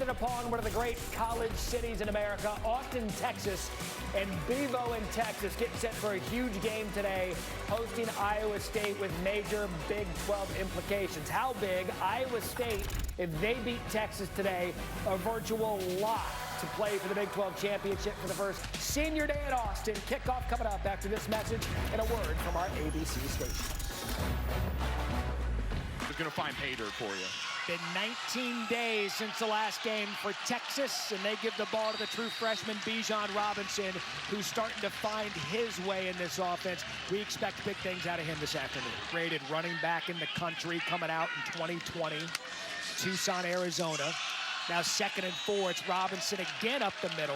Founded upon one of the great college cities in America, Austin, Texas, and Bevo in Texas get set for a huge game today, hosting Iowa State with major Big 12 implications. How big? Iowa State, if they beat Texas today, a virtual lock to play for the Big 12 championship for the first senior day at Austin. Kickoff coming up after this message and a word from our ABC station. Who's going to find pay dirt for you? Been 19 days since the last game for Texas, and they give the ball to the true freshman Bijan Robinson, who's starting to find his way in this offense. We expect big things out of him this afternoon. Rated running back in the country, coming out in 2020, Tucson, Arizona. Now 2nd and 4, it's Robinson again up the middle.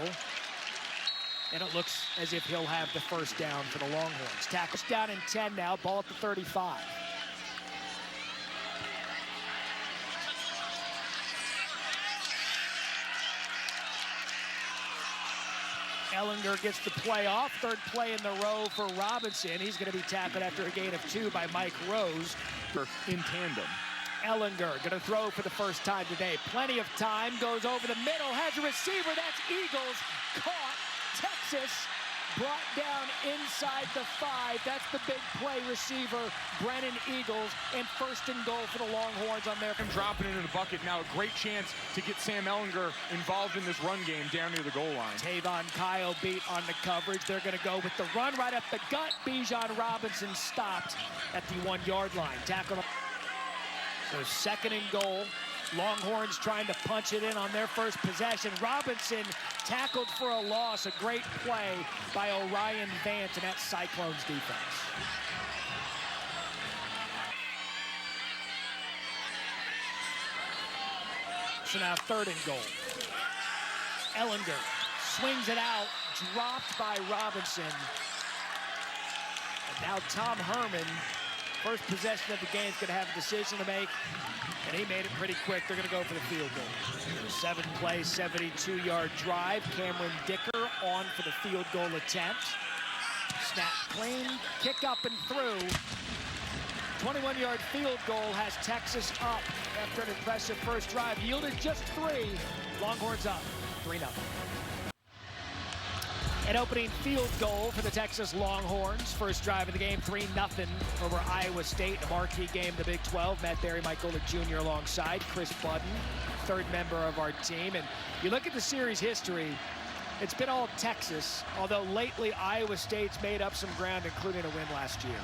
And it looks as if he'll have the first down for the Longhorns. Tackles down in 10 now, ball at the 35. Ellinger gets the play off. Third play in the row for Robinson. He's going to be tackled after a gain of 2 by Mike Rose. In tandem. Ellinger going to throw for the first time today. Plenty of time. Goes over the middle. Has a receiver. That's Eagles. Caught. Texas brought down inside the 5. That's the big play receiver, Brennan Eagles, and 1st and goal for the Longhorns on there. Dropping into the bucket now. A great chance to get Sam Ellinger involved in this run game down near the goal line. Tavon Kyle beat on the coverage. They're going to go with the run right up the gut. Bijan Robinson stopped at the 1-yard line. Tackle. So 2nd and goal. Longhorns trying to punch it in on their first possession. Robinson tackled for a loss. A great play by Orion Vance and that Cyclones defense. So now 3rd and goal. Ellinger swings it out, dropped by Robinson. And now Tom Herman, first possession of the game, is going to have a decision to make. And he made it pretty quick. They're going to go for the field goal. 7-play, 72-yard drive. Cameron Dicker on for the field goal attempt. Snap clean, kick up and through. 21-yard field goal has Texas up after an impressive first drive. Yielded just 3. Longhorns up 3-0. An opening field goal for the Texas Longhorns. First drive of the game, 3-0 over Iowa State. A marquee game, the Big 12. Matt Berry, Mike Golick Jr. alongside Chris Budden, 3rd member of our team. And you look at the series history, it's been all Texas, although lately Iowa State's made up some ground, including a win last year.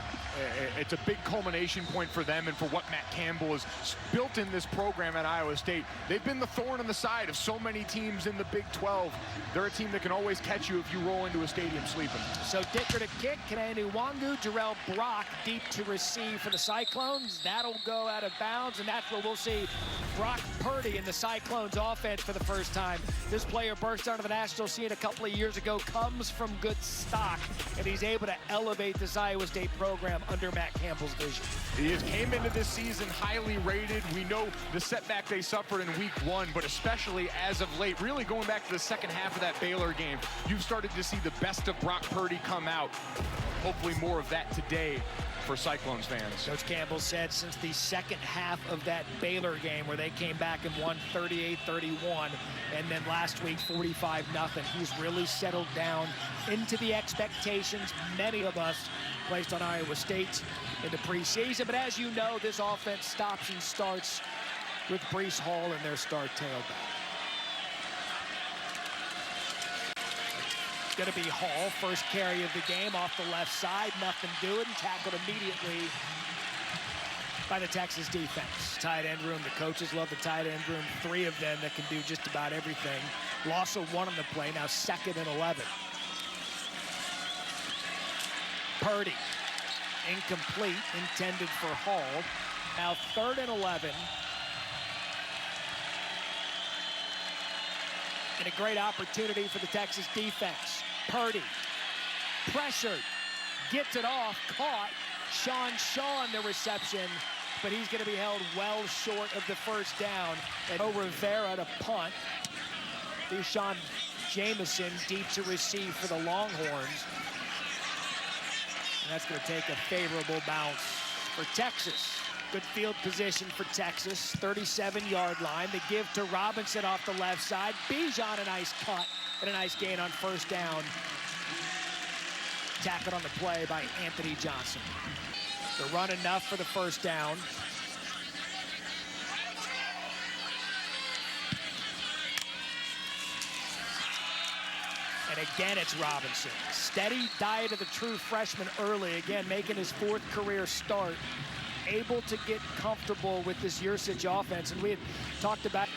It's a big culmination point for them and for what Matt Campbell has built in this program at Iowa State. They've been the thorn in the side of so many teams in the Big 12. They're a team that can always catch you if you roll into a stadium sleeping. So Dicker to kick, Kananu Wangu, Jarrell Brock deep to receive for the Cyclones. That'll go out of bounds, and that's where we'll see Brock Purdy in the Cyclones offense for the first time. This player burst onto the national scene a couple of years ago, comes from good stock, and he's able to elevate this Iowa State program under Matt Campbell's vision. He came into this season highly rated. We know the setback they suffered in week 1, but especially as of late, really going back to the second half of that Baylor game, you've started to see the best of Brock Purdy come out. Hopefully more of that today for Cyclones fans. Coach Campbell said since the second half of that Baylor game where they came back and won 38-31, and then last week 45-0, he's really settled down into the expectations many of us placed on Iowa State in the preseason. But as you know, this offense stops and starts with Breece Hall and their star tailback. Going to be Hall, first carry of the game off the left side, nothing doing, tackled immediately by the Texas defense. Tight end room, the coaches love the tight end room. 3 of them that can do just about everything. Loss of 1 on the play, now 2nd and 11. Purdy, incomplete, intended for Hall. Now 3rd and 11. And a great opportunity for the Texas defense. Purdy, pressured, gets it off, caught. Shaw the reception, but he's going to be held well short of the first down. And Rivera to punt. Deshaun Jamison deep to receive for the Longhorns. And that's going to take a favorable bounce for Texas. Good field position for Texas, 37-yard line. The give to Robinson off the left side. Bijan, a nice cut and a nice gain on first down. Tackled on the play by Anthony Johnson. The run enough for the first down. And again, it's Robinson. Steady diet of the true freshman early. Again, making his 4th career start. Able to get comfortable with this Yursich offense. And we had talked about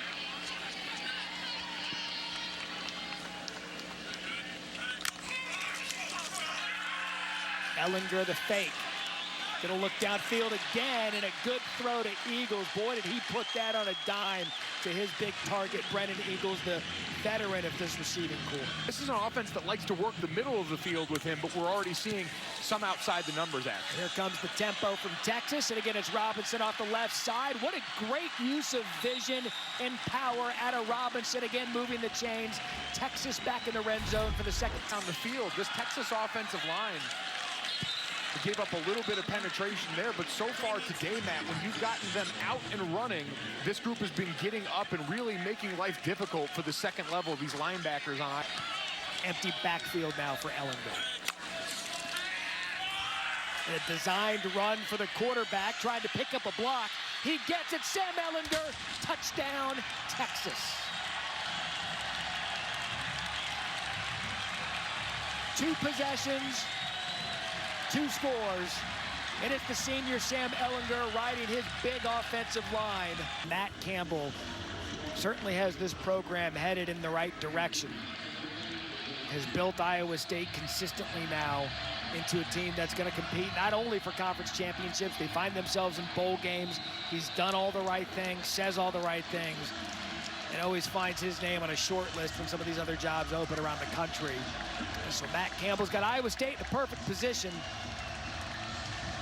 Ellinger, the fake. Gonna look downfield again, and a good throw to Eagles. Boy, did he put that on a dime to his big target, Brennan Eagles, the veteran of this receiving corps. This is an offense that likes to work the middle of the field with him, but we're already seeing some outside the numbers action. Here comes the tempo from Texas, and again, it's Robinson off the left side. What a great use of vision and power out of Robinson, again, moving the chains. Texas back in the red zone for the second time on the field. This Texas offensive line gave up a little bit of penetration there, but so far today, Matt, when you've gotten them out and running, this group has been getting up and really making life difficult for the second level of these linebackers on. Empty backfield now for Ellinger. And a designed run for the quarterback, trying to pick up a block. He gets it, Sam Ellinger, touchdown, Texas. 2 possessions, 2 scores, and it's the senior Sam Ellinger riding his big offensive line. Matt Campbell certainly has this program headed in the right direction. Has built Iowa State consistently now into a team that's going to compete not only for conference championships, they find themselves in bowl games. He's done all the right things, says all the right things, and always finds his name on a short list when some of these other jobs open around the country. So Matt Campbell's got Iowa State in a perfect position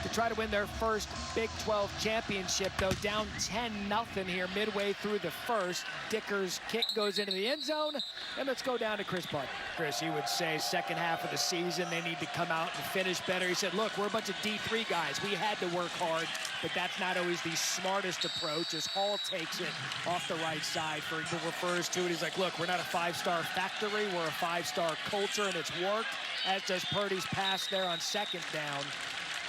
to try to win their first Big 12 championship, though down 10-0 here midway through the first. Dicker's kick goes into the end zone, and let's go down to Chris Button. Chris, he would say second half of the season they need to come out and finish better. He said, look, we're a bunch of D3 guys. We had to work hard, but that's not always the smartest approach as Hall takes it off the right side. Ferguson refers to it. He's like, look, we're not a 5-star factory. We're a 5-star culture, and it's worked, as does Purdy's pass there on second down.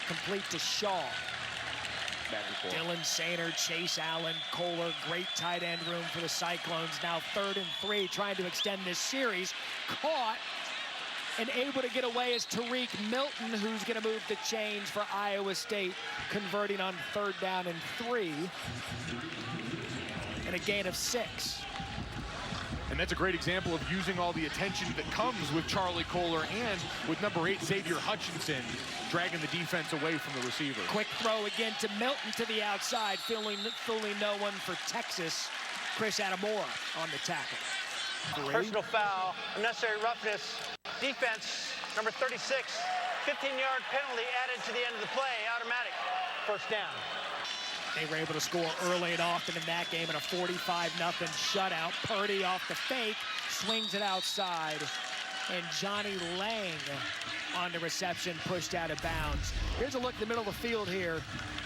Complete to Shaw. Dylan Sainer, Chase Allen, Kohler, great tight end room for the Cyclones. Now 3rd and 3, trying to extend this series. Caught and able to get away is Tariq Milton, who's going to move the chains for Iowa State, converting on 3rd down and 3. And a gain of 6. And that's a great example of using all the attention that comes with Charlie Kohler and with number 8, Xavier Hutchinson, dragging the defense away from the receiver. Quick throw again to Milton to the outside, fooling no one for Texas. Chris Adamora on the tackle. Personal foul, unnecessary roughness, defense, number 36, 15-yard penalty added to the end of the play, automatic, first down. They were able to score early and often in that game in a 45-0 shutout. Purdy off the fake, swings it outside, and Johnny Lang on the reception, pushed out of bounds. Here's a look at the middle of the field here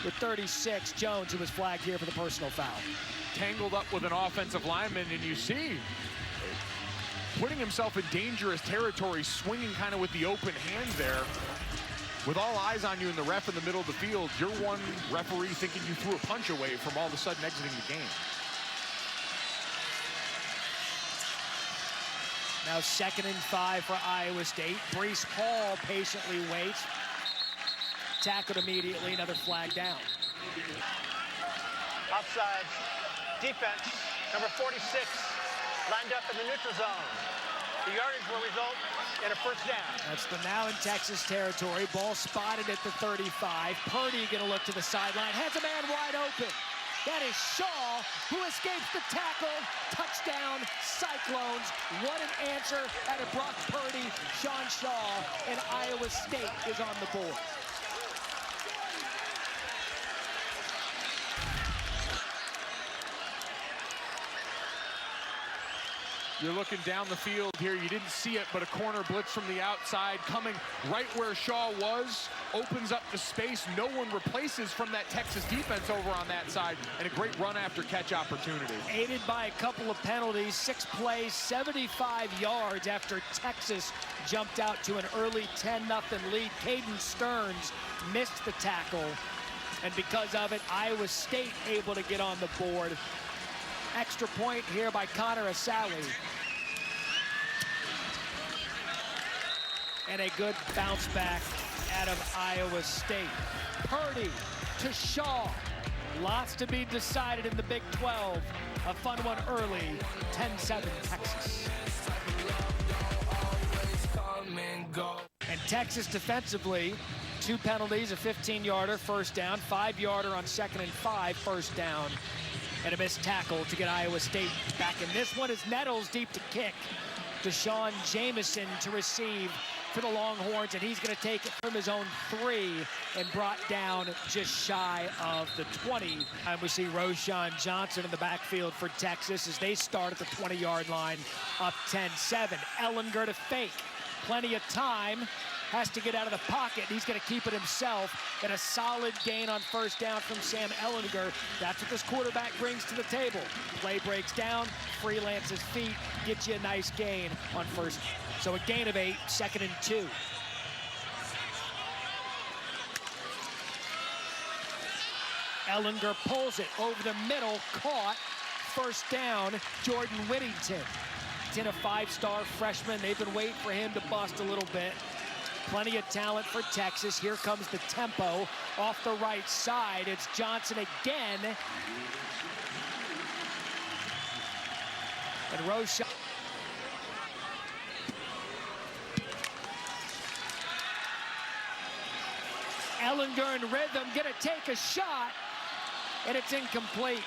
with 36, Jones, who was flagged here for the personal foul. Tangled up with an offensive lineman, and you see putting himself in dangerous territory, swinging kind of with the open hand there. With all eyes on you and the ref in the middle of the field, you're one referee thinking you threw a punch away from all of a sudden exiting the game. Now 2nd and 5 for Iowa State. Breece Hall patiently waits. Tackled immediately, another flag down. Outside defense, number 46, lined up in the neutral zone. The yardage will result in a first down. That's the now in Texas territory. Ball spotted at the 35. Purdy gonna look to the sideline. Has a man wide open. That is Shaw, who escapes the tackle. Touchdown, Cyclones. What an answer out of Brock Purdy, Sean Shaw, and Iowa State is on the board. You're looking down the field here. You didn't see it, but a corner blitz from the outside coming right where Shaw was, opens up the space. No one replaces from that Texas defense over on that side, and a great run after catch opportunity. Aided by a couple of penalties, 6 plays, 75 yards after Texas jumped out to an early 10-0 lead. Caden Stearns missed the tackle, and because of it, Iowa State able to get on the board. Extra point here by Connor Asali. And a good bounce back out of Iowa State. Purdy to Shaw. Lots to be decided in the Big 12. A fun one early, 10-7 Texas. And Texas defensively, 2 penalties, a 15-yarder, first down, 5-yarder on 2nd and 5, first down. And a missed tackle to get Iowa State back in this one. Is Nettles deep to kick. Deshaun Jameson to receive for the Longhorns, and he's going to take it from his own 3 and brought down just shy of the 20. And we see Roschon Johnson in the backfield for Texas as they start at the 20-yard line, up 10-7. Ellinger to fake. Plenty of time. Has to get out of the pocket. He's going to keep it himself. And a solid gain on first down from Sam Ellinger. That's what this quarterback brings to the table. Play breaks down, freelances feet, gets you a nice gain on first. So a gain of 8, 2nd and 2. Ellinger pulls it over the middle, caught, first down, Jordan Whittington. A 5-star freshman. They've been waiting for him to bust a little bit. Plenty of talent for Texas. Here comes the tempo off the right side. It's Johnson again. And Roschon. Ellinger in rhythm, gonna take a shot, and it's incomplete.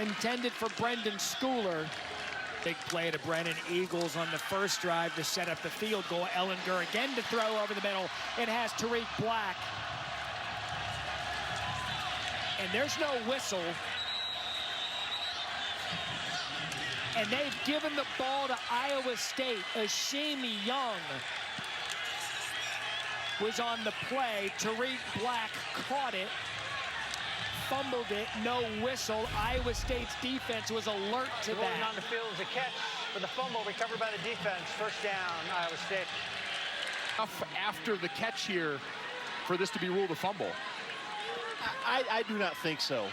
Intended for Brendan Schooler. Big play to Brennan Eagles on the first drive to set up the field goal. Ellinger again to throw over the middle. It has Tariq Black. And there's no whistle. And they've given the ball to Iowa State. Ashimi Young was on the play. Tariq Black caught it. Fumbled it, no whistle. Iowa State's defense was alert to that. Rolling on the field is a catch for the fumble recovered by the defense. First down, Iowa State. After the catch here for this to be ruled a fumble. I do not think so.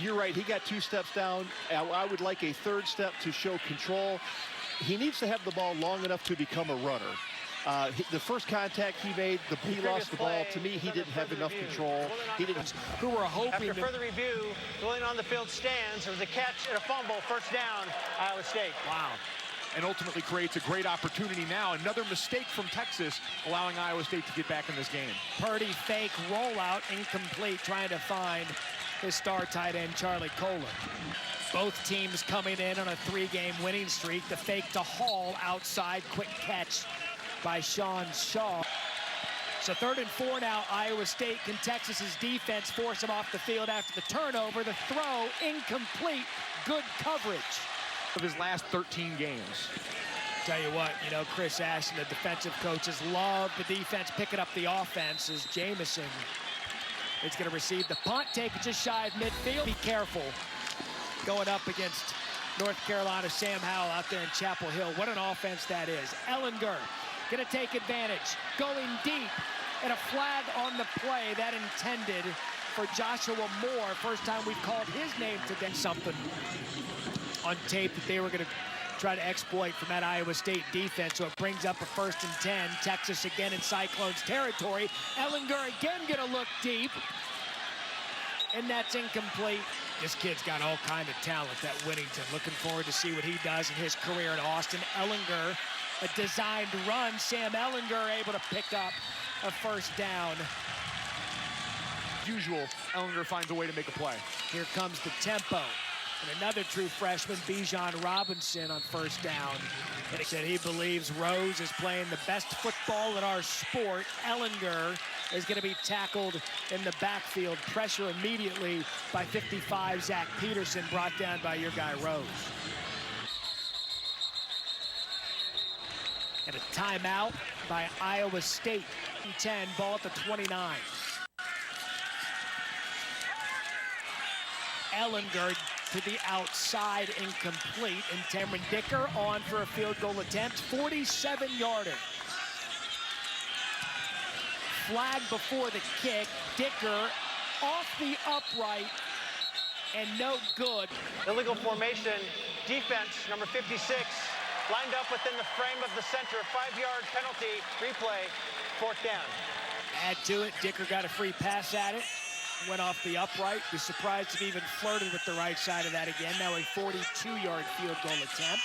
You're right, he got 2 steps down. I would like a 3rd step to show control. He needs to have the ball long enough to become a runner. The first contact he made, he lost the ball. To me, he didn't have enough control. He didn't. Who were hoping. After further review, rolling on the field stands. There was a catch and a fumble. First down, Iowa State. Wow. And ultimately creates a great opportunity now. Another mistake from Texas, allowing Iowa State to get back in this game. Purdy fake rollout, incomplete, trying to find his star tight end, Charlie Kohler. Both teams coming in on a 3-game winning streak. The fake to Hall outside, quick catch by Sean Shaw. So 3rd and 4 now, Iowa State. Can Texas's defense force him off the field after the turnover? The throw, incomplete, good coverage. Of his last 13 games. Tell you what, you know, Chris Ashton, the defensive coaches, love the defense picking up the offense as Jameson is going to receive the punt, take it just shy of midfield. Be careful going up against North Carolina, Sam Howell out there in Chapel Hill. What an offense that is. Ellinger going to take advantage, going deep, and a flag on the play that intended for Joshua Moore. First time we've called his name today. Something on tape that they were going to try to exploit from that Iowa State defense. So it brings up a 1st and 10. Texas again in Cyclones territory. Ellinger again going to look deep. And that's incomplete. This kid's got all kind of talent, that Whittington. Looking forward to see what he does in his career at Austin. Ellinger, a designed run. Sam Ellinger able to pick up a first down. As usual, Ellinger finds a way to make a play. Here comes the tempo. And another true freshman, Bijan Robinson, on first down. And he said he believes Rose is playing the best football in our sport. Ellinger is going to be tackled in the backfield. Pressure immediately by 55, Zach Peterson, brought down by your guy, Rose. And a timeout by Iowa State. 10, ball at the 29. Ellinger to the outside, incomplete, and Cameron Dicker on for a field goal attempt, 47-yarder. Flag before the kick, Dicker off the upright, and no good. Illegal formation, defense, number 56, lined up within the frame of the center, 5-yard penalty, replay, 4th down. Add to it, Dicker got a free pass at it. Went off the upright. Be surprised if he even flirted with the right side of that again. Now a 42-yard field goal attempt.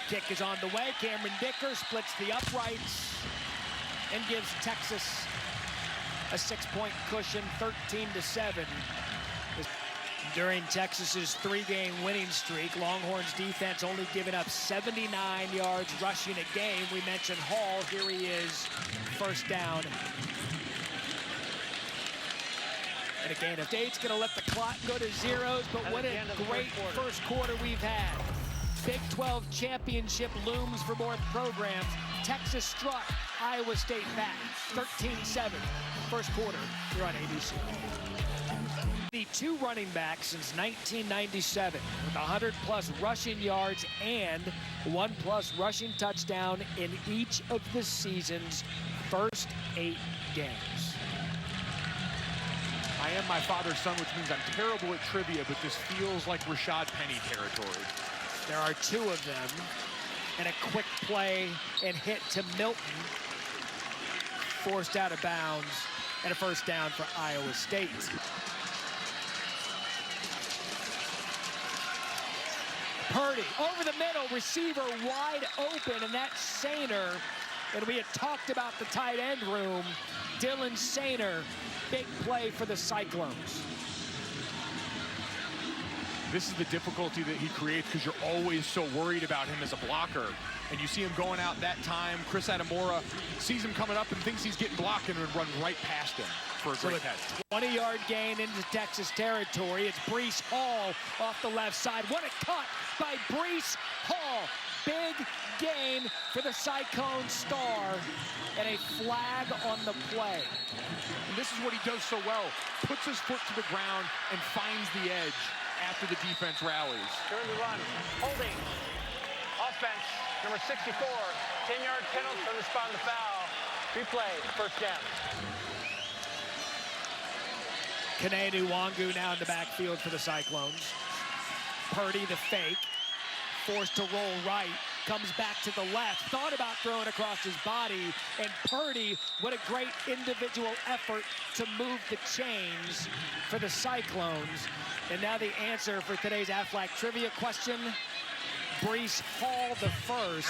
Kick is on the way. Cameron Dicker splits the uprights and gives Texas a 6-point cushion, 13-7. During Texas's 3-game winning streak, Longhorns defense only giving up 79 yards rushing a game. We mentioned Hall. Here he is, 1st down. And again, if State's going to let the clock go to zeros, but what a great first quarter we've had. Big 12 championship looms for both programs. Texas struck Iowa State back, 13-7. First quarter here on ABC. The 2 running backs since 1997 with 100-plus rushing yards and 1+ rushing touchdown in each of the season's first 8 games. I am my father's son, which means I'm terrible at trivia, but this feels like Rashad Penny territory. There are 2 of them, and a quick play and hit to Milton, forced out of bounds, and a 1st down for Iowa State. Purdy over the middle, receiver wide open, and that's Sainer. And we had talked about the tight end room. Dylan Sainer, big play for the Cyclones. This is the difficulty that he creates because you're always so worried about him as a blocker. And you see him going out that time. Chris Adamora sees him coming up and thinks he's getting blocked and would run right past him for a great catch. 20-yard gain into Texas territory. It's Breece Hall off the left side. What a cut by Breece Hall. Big gain for the Cyclone star, and a flag on the play. And this is what he does so well. Puts his foot to the ground and finds the edge after the defense rallies. During the run, holding, offense, number 64, 10-yard penalty from the spot on the foul. Replay, 1st down. Kene Nwangu now in the backfield for the Cyclones. Purdy the fake, forced to roll right, comes back to the left, thought about throwing across his body, and Purdy, what a great individual effort to move the chains for the Cyclones. And now the answer for today's Aflac trivia question, Breece Hall the first.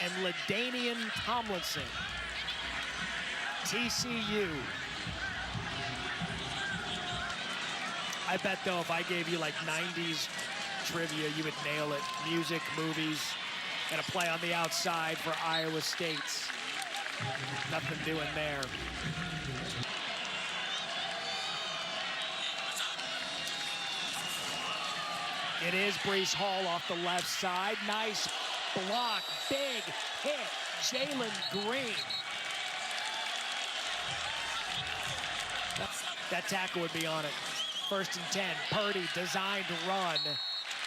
And LaDainian Tomlinson, TCU. I bet, though, if I gave you, like, 90s trivia, you would nail it. Music, movies, and a play on the outside for Iowa State. Nothing doing there. It is Breece Hall off the left side. Nice block, big hit, Jalen Green. That tackle would be on it. 1st and 10, Purdy designed run.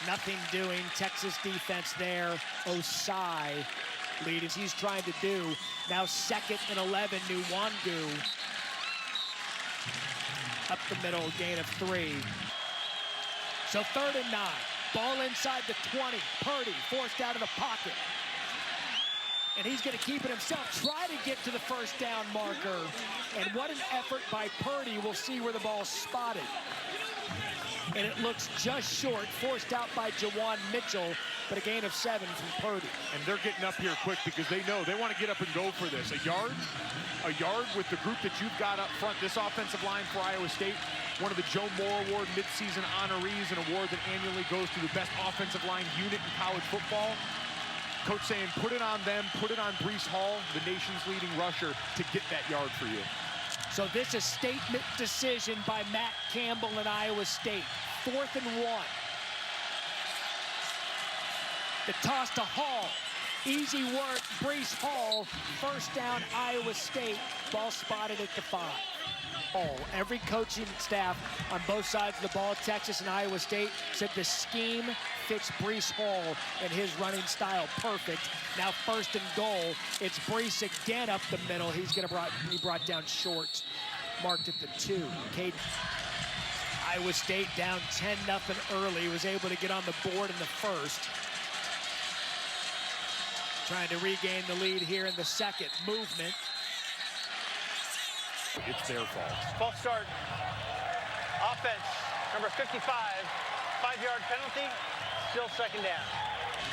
Nothing doing, Texas defense there. Osai lead as he's trying to do. Now 2nd and 11, Nwangu. Up the middle, gain of 3. So 3rd and 9, ball inside the 20. Purdy forced out of the pocket. And he's going to keep it himself, try to get to the 1st down marker. And what an effort by Purdy. We'll see where the ball's spotted. And it looks just short, forced out by Jawan Mitchell, but a gain of 7 from Purdy. And they're getting up here quick because they know they want to get up and go for this. A yard with the group that you've got up front. This offensive line for Iowa State, one of the Joe Moore Award midseason honorees, an award that annually goes to the best offensive line unit in college football. Coach saying, put it on them, put it on Breece Hall, the nation's leading rusher, to get that yard for you. So this is statement decision by Matt Campbell in Iowa State. 4th and 1. The toss to Hall. Easy work, Brees Hall. First down, Iowa State. Ball spotted at the 5. Every coaching staff on both sides of the ball, Texas and Iowa State, said the scheme fits Brees Hall and his running style perfect. Now 1st and goal. It's Brees again up the middle. He brought down short, marked at the 2. Caden. Iowa State down 10-0 early. Was able to get on the board in the 1st. Trying to regain the lead here in the 2nd. Movement. It's their fault. False start. Offense, number 55. 5-yard penalty. Still 2nd down.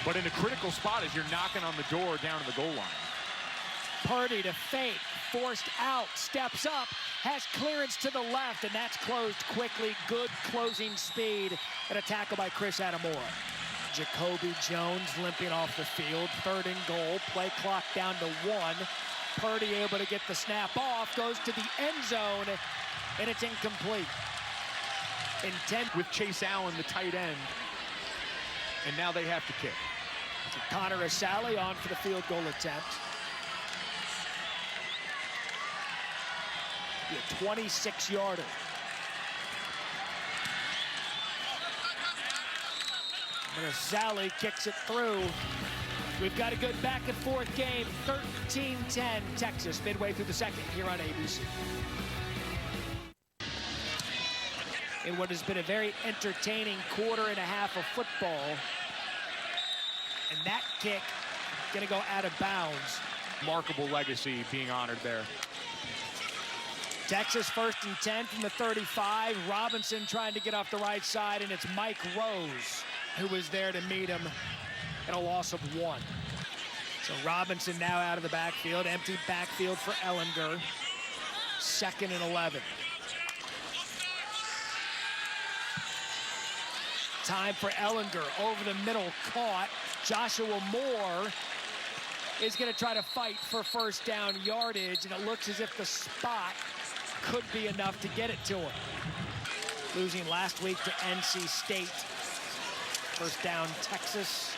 But in a critical spot as you're knocking on the door down to the goal line. Purdy to fake. Forced out. Steps up. Has clearance to the left, and that's closed quickly. Good closing speed. And a tackle by Chris Adamora. Jacoby Jones limping off the field. 3rd and goal. Play clock down to 1. Purdy able to get the snap off. Goes to the end zone, and it's incomplete. With Chase Allen, the tight end. And now they have to kick. Connor Asali on for the field goal attempt. A 26-yarder. And Asali kicks it through. We've got a good back-and-forth game. 13-10 Texas, midway through the 2nd here on ABC. In what has been a very entertaining 1/4 of football. And that kick gonna go out of bounds. Remarkable legacy being honored there. Texas 1st and 10 from the 35. Robinson trying to get off the right side, and it's Mike Rose who was there to meet him and a loss of 1. So Robinson now out of the backfield. Empty backfield for Ellinger. 2nd and 11. Time for Ellinger. Over the middle, caught. Joshua Moore is going to try to fight for 1st down yardage, and it looks as if the spot could be enough to get it to him. Losing last week to NC State. 1st down, Texas.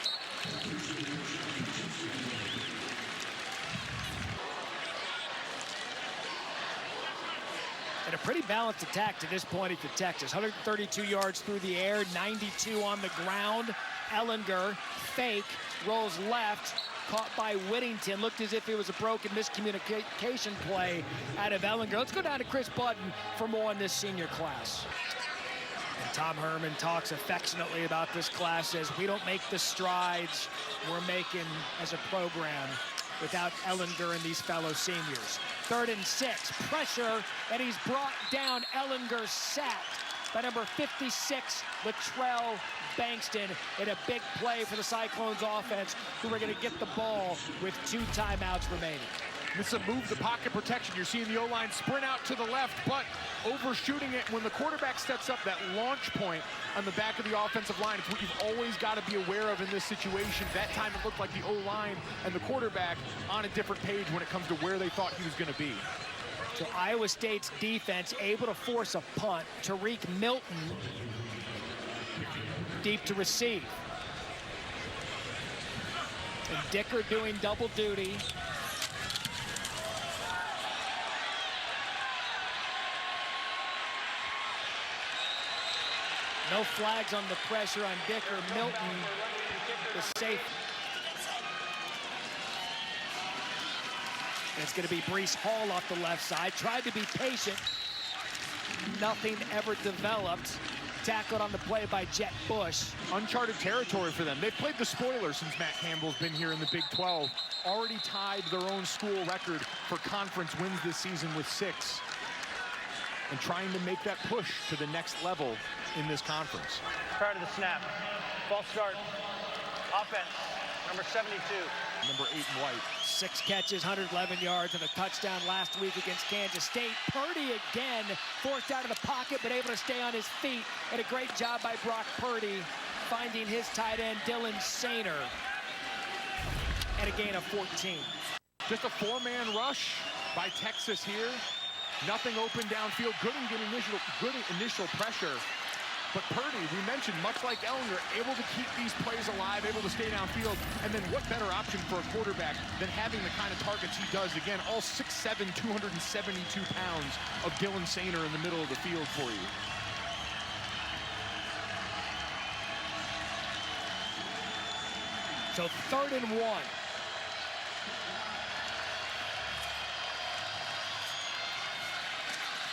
And a pretty balanced attack to this point for Texas. 132 yards through the air, 92 on the ground. Ellinger, fake, rolls left, caught by Whittington. Looked as if it was a broken miscommunication play out of Ellinger. Let's go down to Chris Button for more on this senior class. And Tom Herman talks affectionately about this class, says we don't make the strides we're making as a program without Ellinger and these fellow seniors. 3rd and 6, pressure, and he's brought down. Ellinger sacked by number 56, Latrell Bankston, in a big play for the Cyclones offense, who are going to get the ball with 2 timeouts remaining. This is a move the pocket protection. You're seeing the O-line sprint out to the left, but overshooting it when the quarterback steps up, that launch point on the back of the offensive line. It's what you've always got to be aware of in this situation. That time it looked like the O-line and the quarterback on a different page when it comes to where they thought he was going to be. So Iowa State's defense able to force a punt. Tariq Milton deep to receive. And Dicker doing double duty. No flags on the pressure on Dicker. Milton is safe. And it's going to be Brees Hall off the left side. Tried to be patient. Nothing ever developed. Tackled on the play by Jet Bush. Uncharted territory for them. They've played the spoiler since Matt Campbell's been here in the Big 12. Already tied their own school record for conference wins this season with 6. And trying to make that push to the next level in this conference. Prior to the snap, false start, offense, number 72. Number 8 in white. 6 catches, 111 yards, and a touchdown last week against Kansas State. Purdy again, forced out of the pocket, but able to stay on his feet. And a great job by Brock Purdy, finding his tight end, Dylan Sainer. And a gain of 14. Just a 4-man rush by Texas here. Nothing open downfield. Good initial pressure. But Purdy, we mentioned, much like Ellinger, able to keep these plays alive, able to stay downfield. And then what better option for a quarterback than having the kind of targets he does? Again, all 6'7", 272 pounds of Dylan Sainer in the middle of the field for you. So 3rd and 1.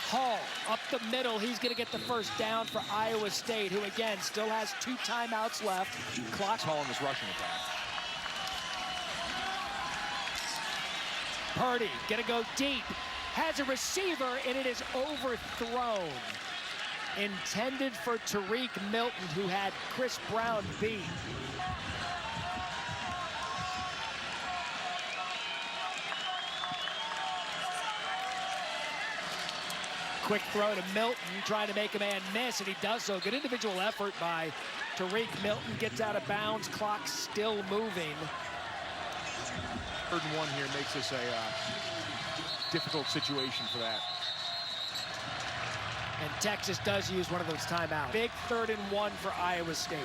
Hall up the middle. He's going to get the first down for Iowa State, who again still has 2 timeouts left. Clock. Hall in this rushing attack. Purdy going to go deep. Has a receiver, and it is overthrown. Intended for Tariq Milton, who had Chris Brown beat. Quick throw to Milton, trying to make a man miss, and he does so. Good individual effort by Tariq Milton. Gets out of bounds. Clock still moving. 3rd and 1 here makes this a difficult situation for that. And Texas does use one of those timeouts. Big 3rd and 1 for Iowa State.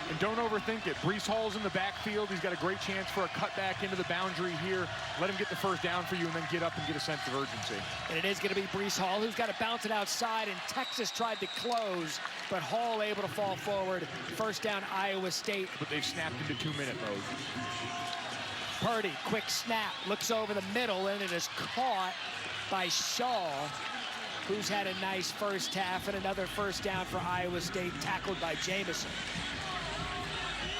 And don't overthink it. Breece Hall's in the backfield. He's got a great chance for a cutback into the boundary here. Let him get the first down for you and then get up and get a sense of urgency. And it is going to be Breece Hall who's got to bounce it outside, and Texas tried to close, but Hall able to fall forward. First down, Iowa State. But they've snapped into 2-minute mode. Purdy, quick snap, looks over the middle, and it is caught by Shaw, who's had a nice first half, and another first down for Iowa State, tackled by Jamison.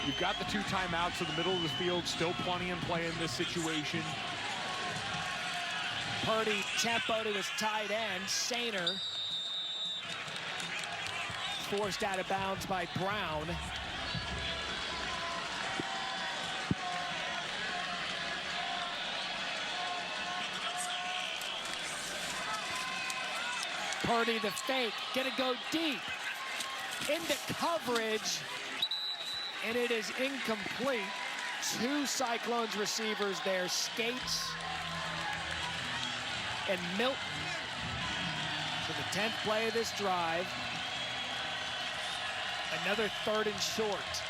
You've got the 2 timeouts in the middle of the field, still plenty in play in this situation. Purdy tempo to his tight end, Sainer. Forced out of bounds by Brown. Purdy the fake, gonna go deep into coverage, and it is incomplete. 2 Cyclones receivers there, Skates and Milton. For the 10th play of this drive, another 3rd and short.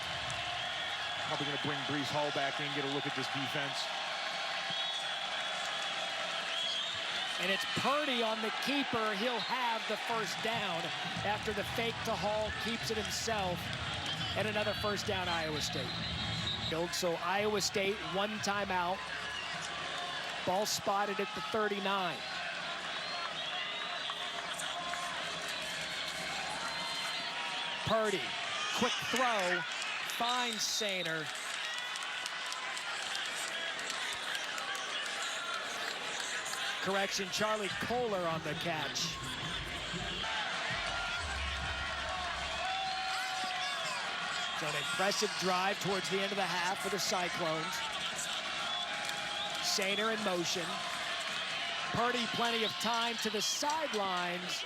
Probably gonna bring Breece Hall back in, get a look at this defense. And it's Purdy on the keeper. He'll have the first down after the fake to Hall, keeps it himself. And another first down, Iowa State. So Iowa State, 1 timeout. Ball spotted at the 39. Purdy, quick throw, finds Sainer. Correction, Charlie Kohler on the catch. So an impressive drive towards the end of the half for the Cyclones. Sainer in motion. Purdy plenty of time to the sidelines.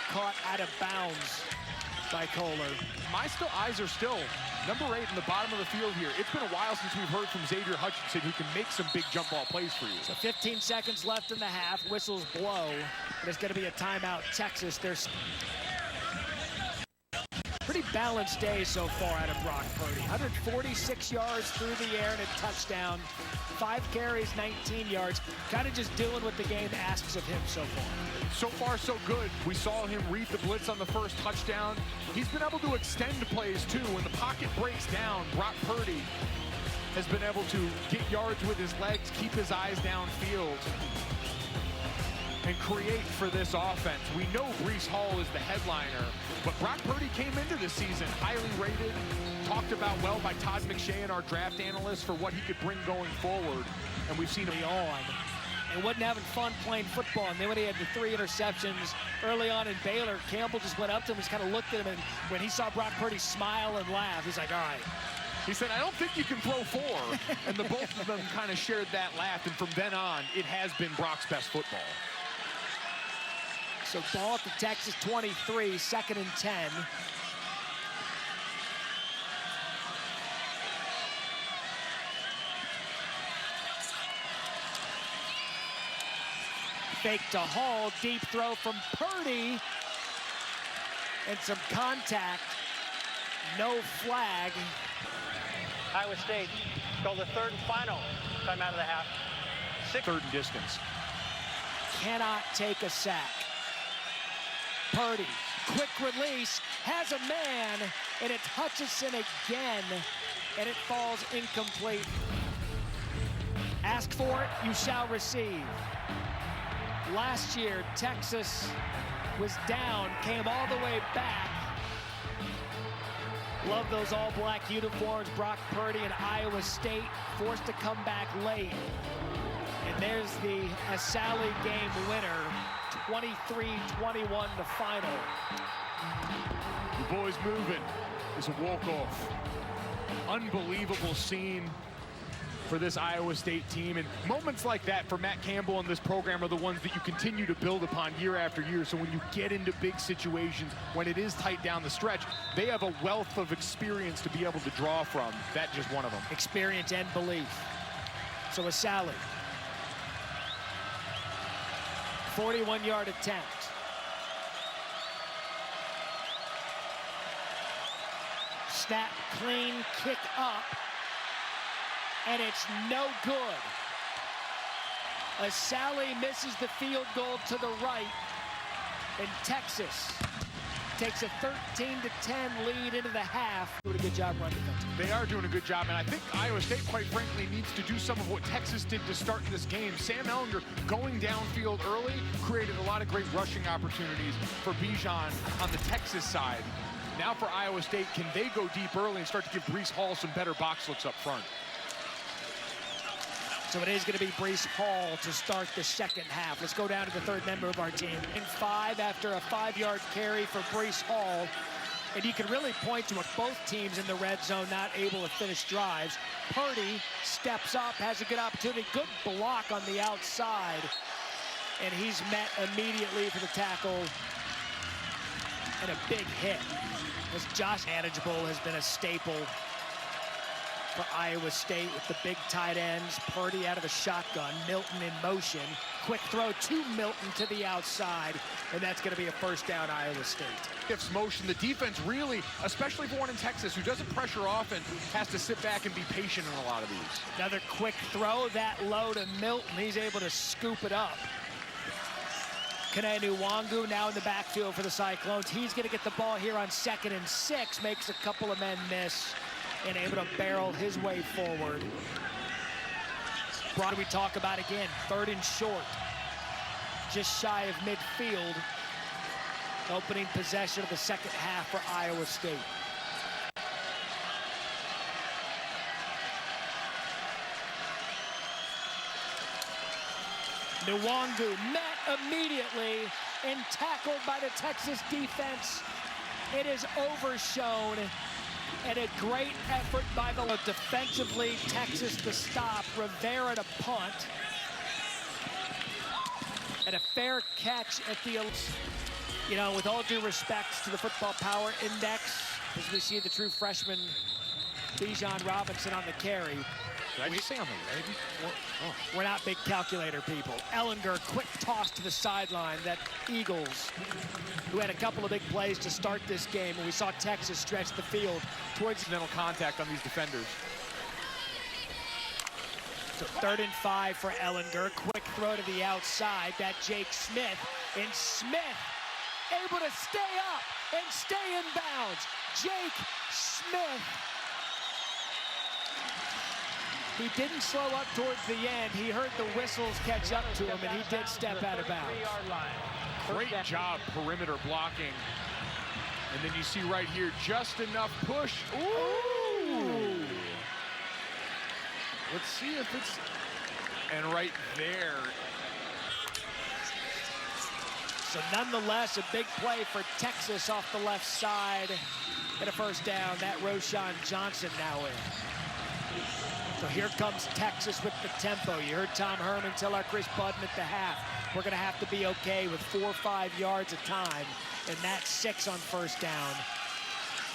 Caught out of bounds by Kohler. My eyes are still number 8 in the bottom of the field here. It's been a while since we've heard from Xavier Hutchinson, who can make some big jump ball plays for you. So 15 seconds left in the half. Whistles blow. And it's going to be a timeout, Texas. There's pretty balanced day so far out of Brock Purdy. 146 yards through the air and a touchdown. 5 carries, 19 yards. Kind of just doing what the game asks of him so far. So far, so good. We saw him read the blitz on the first touchdown. He's been able to extend plays, too. When the pocket breaks down, Brock Purdy has been able to get yards with his legs, keep his eyes downfield, and create for this offense. We know Breece Hall is the headliner, but Brock Purdy came into this season highly rated, talked about well by Todd McShay, our draft analyst, for what he could bring going forward, and we've seen him on. And wasn't having fun playing football. And then when he had the 3 interceptions early on in Baylor, Campbell just went up to him, just kind of looked at him, and when he saw Brock Purdy smile and laugh, he's like, all right. He said, I don't think you can throw 4. And the both of them kind of shared that laugh, and from then on, it has been Brock's best football. So ball at the Texas 23, 2nd and 10. Fake to Hall, deep throw from Purdy. and some contact. No flag. Iowa State called the third and final timeout of the half. Third and distance. Cannot take a sack. Purdy, quick release, has a man, and it's Hutchinson again, and it falls incomplete. Ask for it, you shall receive. Last year, Texas was down, came all the way back. Love those all-black uniforms. Brock Purdy and Iowa State forced to come back late. And there's the Asali game winner, 23-21 the final. The boys moving. It's a walk-off. Unbelievable scene for this Iowa State team. And moments like that for Matt Campbell and this program are the ones that you continue to build upon year after year. So when you get into big situations, when it is tight down the stretch, they have a wealth of experience to be able to draw from. That's just one of them. Experience and belief. So Asali. 41-yard attempt. Snap, clean, kick up. And it's no good. Asali misses the field goal to the right. And Texas takes a 13-10 lead into the half. Doing a good job running defense. They are doing a good job, and I think Iowa State, quite frankly, needs to do some of what Texas did to start this game. Sam Ehlinger going downfield early created a lot of great rushing opportunities for Bijan on the Texas side. Now for Iowa State, can they go deep early and start to give Breece Hall some better box looks up front? So it is going to be Breece Hall to start the second half. Let's go down to the third member of our team. In 5 after a 5-yard carry for Breece Hall. And you can really point to both teams in the red zone not able to finish drives. Purdy steps up, has a good opportunity. Good block on the outside. And he's met immediately for the tackle. And a big hit. As Josh manageable has been a staple for Iowa State with the big tight ends. Purdy out of the shotgun, Milton in motion. Quick throw to Milton to the outside, and that's going to be a first down, Iowa State. Shifts motion. The defense really, especially for one in Texas who doesn't pressure often, has to sit back and be patient in a lot of these. Another quick throw, that low to Milton. He's able to scoop it up. Kanenu Wangu now in the backfield for the Cyclones. He's going to get the ball here on 2nd and 6, makes a couple of men miss, and able to barrel his way forward. We talk about again, 3rd and short. Just shy of midfield. Opening possession of the second half for Iowa State. Nwangu met immediately and tackled by the Texas defense. It is overshown. And a great effort by the defensively, Texas to stop. Rivera to punt. And a fair catch at the, you know, with all due respect to the Football Power Index, as we see the true freshman Bijan Robinson on the carry. Did I just say on the leg? Oh. We're not big calculator people. Ehlinger, quick toss to the sideline. That Eagles, who had a couple of big plays to start this game, and we saw Texas stretch the field towards mental contact on these defenders. So 3rd and 5 for Ehlinger. Quick throw to the outside. That Jake Smith. And Smith able to stay up and stay in bounds. Jake Smith. He didn't slow up towards the end. He heard the whistles catch up to him, and he did step out of bounds. Great job perimeter blocking. And then you see right here, just enough push. Ooh! Let's see if it's... And right there. So nonetheless, a big play for Texas off the left side. And a first down. That Roschon Johnson now in. So here comes Texas with the tempo. You heard Tom Herman tell our Chris Budden at the half, we're going to have to be okay with 4 or 5 yards a time, and that's 6 on first down.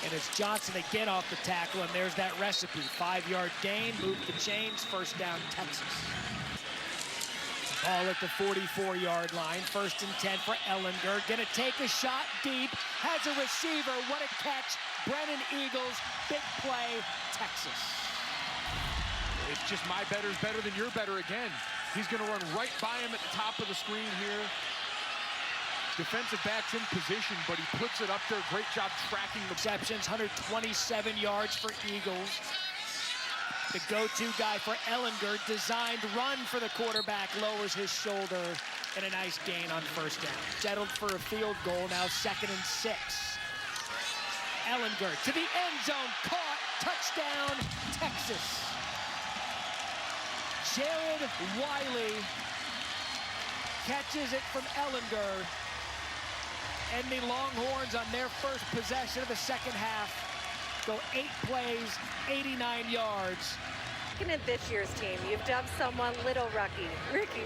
And it's Johnson again off the tackle, and there's that recipe. 5-yard gain, move the chains, first down Texas. Ball at the 44-yard line. 1st and 10 for Ellinger. Gonna take a shot deep. Has a receiver. What a catch. Brennan Eagles. Big play. Texas. It's just my better's better than your better again. He's gonna run right by him at the top of the screen here. Defensive back's in position, but he puts it up there. Great job tracking the receptions. 127 yards for Eagles. The go-to guy for Ellinger, designed run for the quarterback, lowers his shoulder, and a nice gain on 1st down. Settled for a field goal, now 2nd and 6. Ellinger to the end zone, caught, touchdown, Texas. Jared Wiley catches it from Ellinger, and the Longhorns on their first possession of the 2nd half go 8 plays, 89 yards. Looking at this year's team, you've dubbed someone Little Ricky,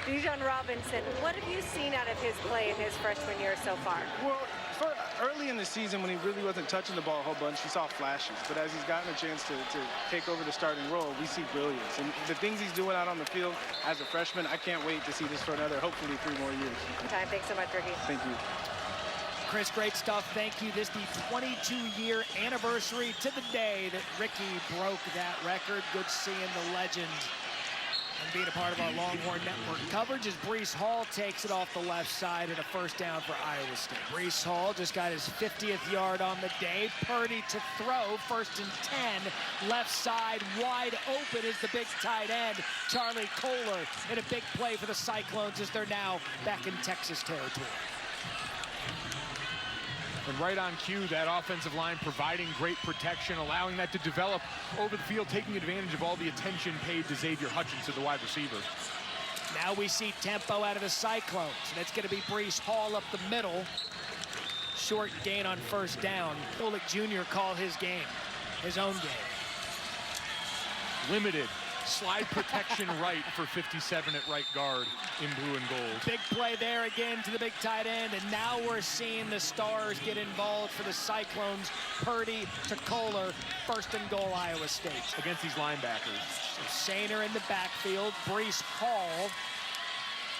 Bijan Robinson. What have you seen out of his play in his freshman year so far? Well, early in the season, when he really wasn't touching the ball a whole bunch, you saw flashes. But as he's gotten a chance to take over the starting role, we see brilliance. And the things he's doing out on the field as a freshman, I can't wait to see this for another, hopefully, 3 more years. Thanks so much, Ricky. Thank you. Chris, great stuff. Thank you. This is the 22-year anniversary to the day that Ricky broke that record. Good seeing the legend and being a part of our Longhorn Network coverage as Breece Hall takes it off the left side and a 1st down for Iowa State. Breece Hall just got his 50th yard on the day. Purdy to throw, 1st and 10. Left side wide open is the big tight end, Charlie Kohler, in a big play for the Cyclones as they're now back in Texas territory. And right on cue, that offensive line providing great protection, allowing that to develop over the field, taking advantage of all the attention paid to Xavier Hutchinson, the wide receiver. Now we see tempo out of the Cyclones, and it's going to be Breece Hall up the middle. Short gain on 1st down. Bullock Jr. called his game, his own game. Limited. Slide protection right for 57 at right guard in blue and gold. Big play there again to the big tight end, and now we're seeing the stars get involved for the Cyclones. Purdy to Kohler, 1st and goal, Iowa State. Against these linebackers. So Sainer in the backfield. Breece Hall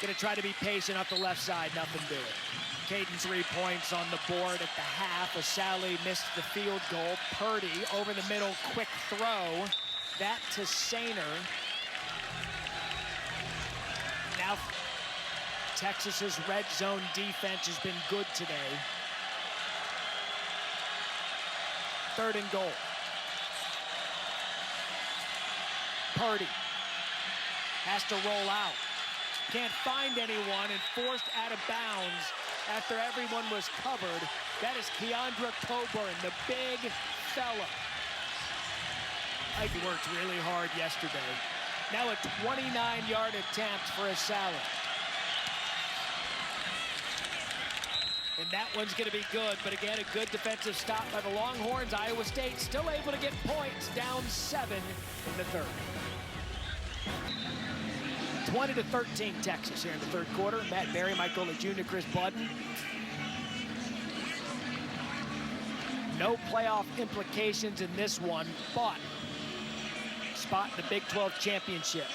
gonna try to be patient up the left side, nothing doing. Caden 3 points on the board at the half. Asali missed the field goal. Purdy over the middle, quick throw. That to Sainer. Now, Texas's red zone defense has been good today. 3rd and goal. Purdy has to roll out. Can't find anyone and forced out of bounds after everyone was covered. That is Keandra Coburn, the big fella. He worked really hard yesterday. Now a 29-yard attempt for Asali. And that one's going to be good, but again, a good defensive stop by the Longhorns. Iowa State still able to get points, down 7 in the 3rd. 20-13 Texas here in the 3rd quarter. Matt Berry, Mike Golick Jr., Chris Budden. No playoff implications in this one, but spot in the Big 12 championship.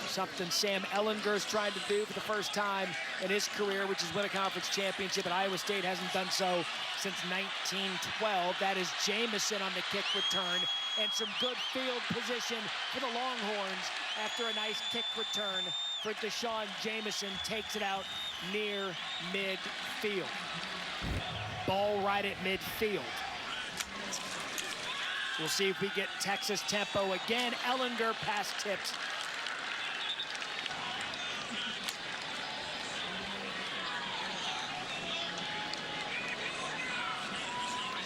Something Sam Ellinger's trying to do for the first time in his career, which is win a conference championship, and Iowa State hasn't done so since 1912. That is Jamison on the kick return, and some good field position for the Longhorns after a nice kick return for Deshaun Jamison. Takes it out near midfield. Ball right at midfield. We'll see if we get Texas tempo again. Ellinger pass tips.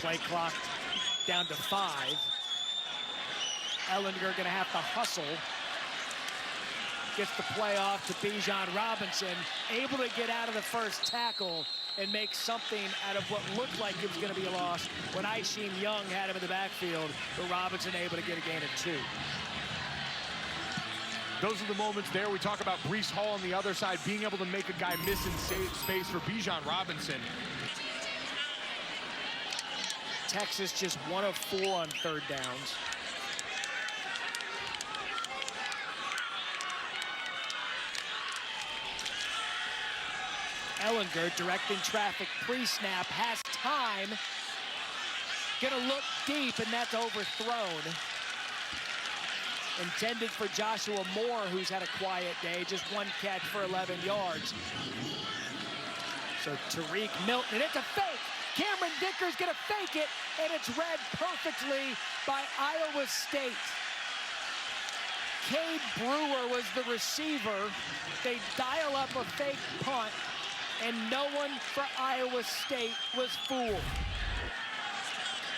Play clock down to 5. Ellinger gonna have to hustle. Gets the play off to Bijan Robinson, able to get out of the first tackle and make something out of what looked like it was going to be a loss when Isheem Young had him in the backfield, but Robinson able to get a gain of 2. Those are the moments there. We talk about Breece Hall on the other side, being able to make a guy miss in space for Bijan Robinson. Texas just 1 of 4 on 3rd downs. Ellinger directing traffic pre-snap, has time. Gonna look deep, and that's overthrown. Intended for Joshua Moore, who's had a quiet day, just one catch for 11 yards. So Tariq Milton, and it's a fake. Cameron Dicker's gonna fake it, and it's read perfectly by Iowa State. Cade Brewer was the receiver. They dial up a fake punt, and no one for Iowa State was fooled.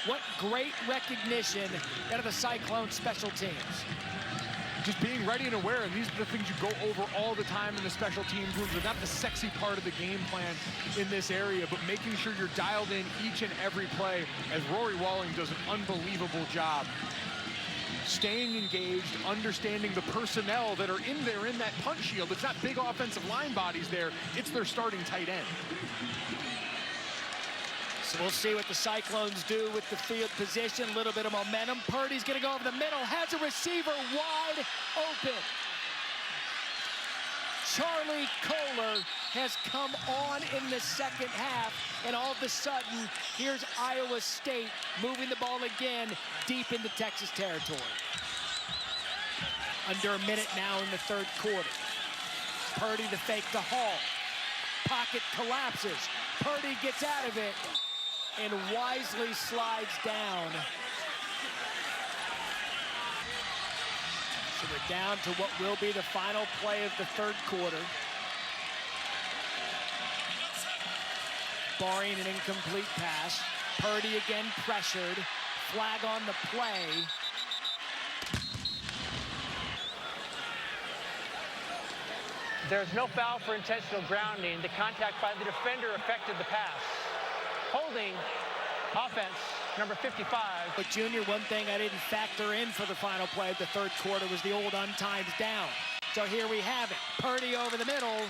What great recognition out of the Cyclones special teams. Just being ready and aware, and these are the things you go over all the time in the special teams rooms. They're not the sexy part of the game plan in this area, but making sure you're dialed in each and every play, as Rory Walling does an unbelievable job. Staying engaged, understanding the personnel that are in there in that punch shield. It's not big offensive line bodies there, it's their starting tight end. So we'll see what the Cyclones do with the field position. A little bit of momentum. Purdy's going to go over the middle. Has a receiver wide open. Charlie Kohler has come on in the second half. And all of a sudden, here's Iowa State moving the ball again deep into Texas territory. Under a minute now in the third quarter. Purdy to fake the Hall. Pocket collapses. Purdy gets out of it and wisely slides down. So we're down to what will be the final play of the third quarter. Barring an incomplete pass. Purdy again pressured. Flag on the play. There's no foul for intentional grounding. The contact by the defender affected the pass. Holding offense, number 55. But Junior, one thing I didn't factor in for the final play of the third quarter was the old untimed down. So here we have it. Purdy over the middle,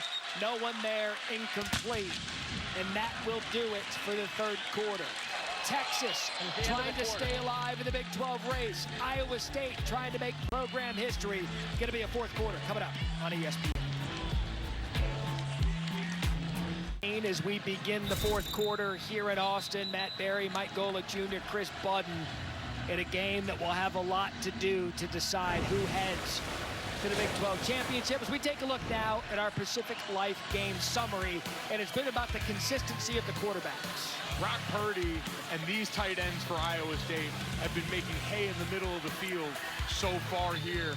no one there, incomplete. And that will do it for the third quarter. Texas trying to stay alive in the Big 12 race. Iowa State trying to make program history. Going to be a fourth quarter coming up on ESPN. As we begin the fourth quarter here in Austin, Matt Berry, Mike Gola Jr., Chris Budden, in a game that will have a lot to do to decide who heads to the Big 12 Championship. As we take a look now at our Pacific Life game summary, and it's been about the consistency of the quarterbacks. Brock Purdy and these tight ends for Iowa State have been making hay in the middle of the field so far here.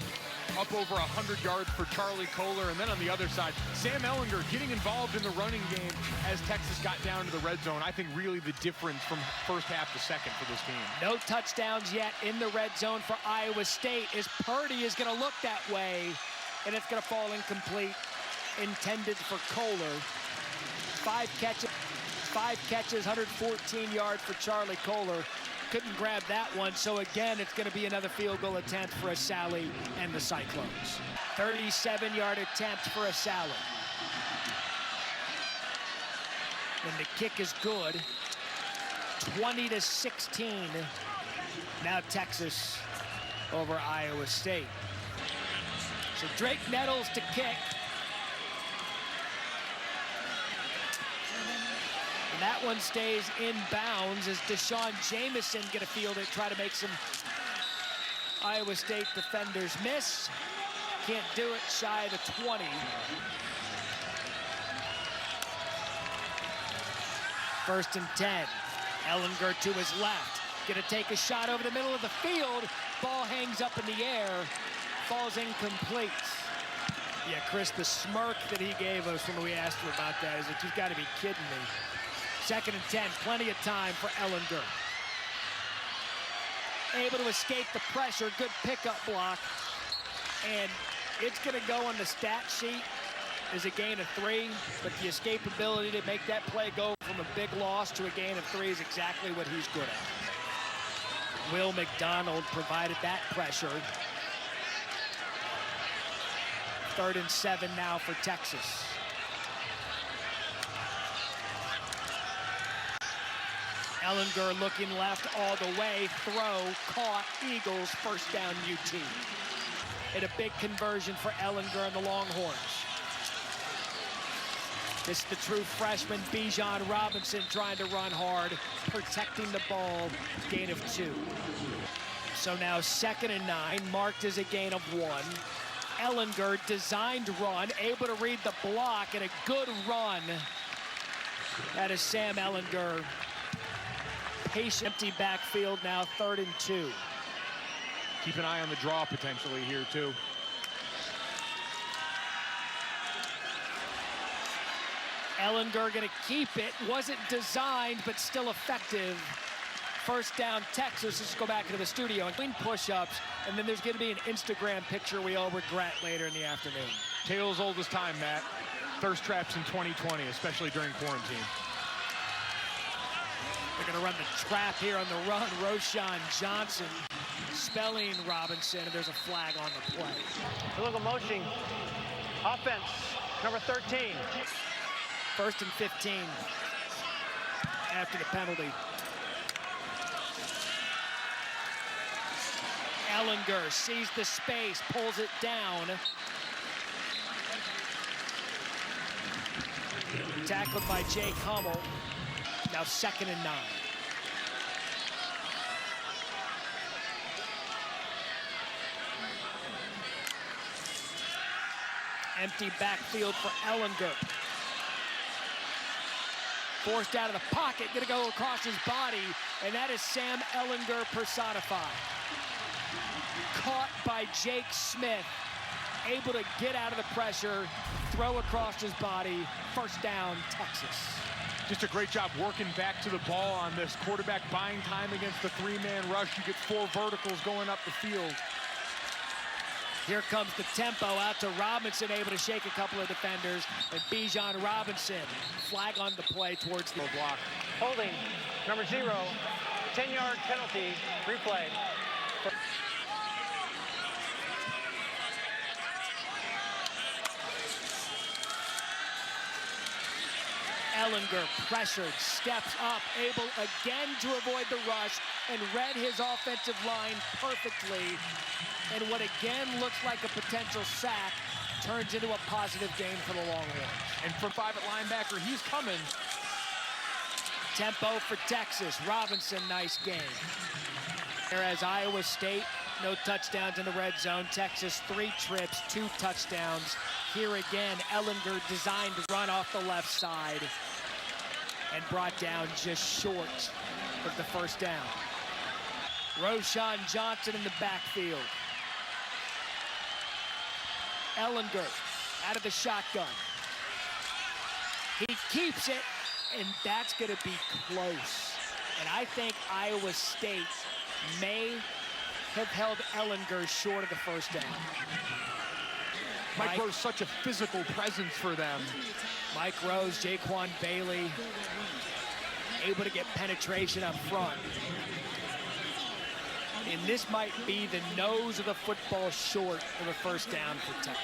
Up over 100 yards for Charlie Kohler, and then on the other side, Sam Ellinger getting involved in the running game as Texas got down to the red zone. I think really the difference from first half to second for this team. No touchdowns yet in the red zone for Iowa State, as Purdy is going to look that way, and it's going to fall incomplete, intended for Kohler. Five catches, 114 yards for Charlie Kohler. Couldn't grab that one, so again, it's going to be another field goal attempt for Asali and the Cyclones. 37-yard attempt for Asali. And the kick is good. 20-16. Now Texas over Iowa State. So Drake Nettles to kick. And that one stays in bounds as Deshaun Jameson going to field it, try to make some Iowa State defenders miss. Can't do it, shy of the 20. First and 10. Ellinger to his left. Going to take a shot over the middle of the field. Ball hangs up in the air. Falls incomplete. Yeah, Chris, the smirk that he gave us when we asked him about that is that you've got to be kidding me. Second and 10, plenty of time for Ellinger. Able to escape the pressure, good pickup block. And it's gonna go on the stat sheet as a gain of 3, but the escapability to make that play go from a big loss to a gain of 3 is exactly what he's good at. Will McDonald provided that pressure. Third and 7 now for Texas. Ellinger looking left all the way, throw, caught, Eagles, first down UT. And a big conversion for Ellinger and the Longhorns. This is the true freshman, Bijan Robinson, trying to run hard, protecting the ball, gain of 2. So now 2nd and 9, marked as a gain of 1. Ehlinger, designed run, able to read the block, and a good run. That is Sam Ehlinger. Patient, empty backfield, now 3rd and 2. Keep an eye on the draw potentially here, too. Ehlinger gonna keep it. Wasn't designed, but still effective. 1st down, Texas. Let's go back into the studio and clean push-ups, and then there's gonna be an Instagram picture we all regret later in the afternoon. Tale's old as time, Matt. Thirst traps in 2020, especially during quarantine. They're gonna run the trap here on the run. Roschon Johnson spelling Robinson, and there's a flag on the play. Illegal motion. Offense, number 13. 1st and 15 after the penalty. Ehlinger sees the space, pulls it down. Tackled by Jake Hummel. Now 2nd and 9. Empty backfield for Ehlinger. Forced out of the pocket, gonna go across his body, and that is Sam Ehlinger personified. Caught by Jake Smith, able to get out of the pressure, throw across his body. 1st down, Texas. Just a great job working back to the ball on this. Quarterback buying time against the 3-man rush. You get 4 verticals going up the field. Here comes the tempo out to Robinson, able to shake a couple of defenders, and Bijan Robinson, flag on the play towards the block. Holding, number 0, 10-yard penalty, replay. Ehlinger pressured, steps up, able again to avoid the rush, and read his offensive line perfectly. And what again looks like a potential sack turns into a positive gain for the Longhorns. And from 5 at linebacker, he's coming. Tempo for Texas. Robinson, nice game. Whereas Iowa State, no touchdowns in the red zone. Texas, 3 trips, 2 touchdowns. Here again, Ehlinger designed to run off the left side and brought down just short of the 1st down. Roschon Johnson in the backfield. Ehlinger out of the shotgun. He keeps it, and that's going to be close. And I think Iowa State may have held Ehlinger short of the 1st down. Mike Rose, such a physical presence for them. Mike Rose, Jaquan Bailey, able to get penetration up front. And this might be the nose of the football short of a 1st down for Texas.